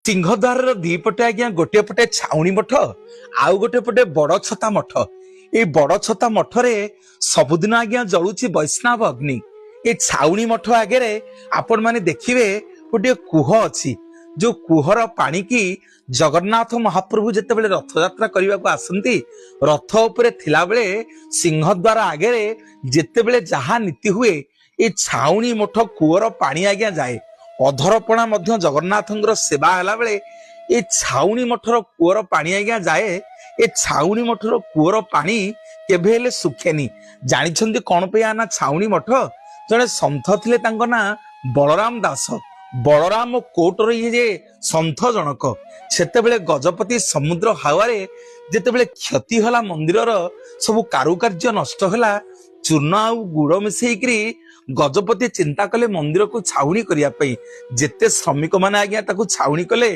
सिंहद्वार दीपटे आज्ञा गोटे पटे छाउणी मठ आउ गोटे पटे बड़ छता मठ। ए बड़ छता मठरे सबुदिन आज्ञा जलुची वैष्णव अग्नि। ए छाउणी मठ आगे आपण माने देखिबे गोटे कुह अछि जो कुहर पानी की जगन्नाथ महाप्रभु जेतेबेले रथ यात्रा करने को आसंती रथ उपरे थिला बेले सिंहद्वार आगे जेतेबेले जहा नीति हुए ए छाउणी मठ कुहर पानी आज्ञा जाए। अधरपणा मध्य जगन्नाथंकर सेवा हला बेले ए छाउणी मठर कुअर पानी आज्ञा जाए। ए छाउणी मठर कुअर पानी केबे हेले सुखेनी। जानिछंती कोन पे आना छाउणी मठ जने संथ थिले तांको ना बलराम दास। बलराम कोटर ये जे संथ जनक सेते बेले गजपति समुद्र हावारे जेतेबेले क्षति हला मंदिरर सब कारुकार्य नष्ट हला चूर्ण आउ गुड़ मिसेइकरी गजपति चिंता कले मंदिर को छाउणी करिया पई। जेते श्रमिक माने आज्ञा ताकू छाउणी कले।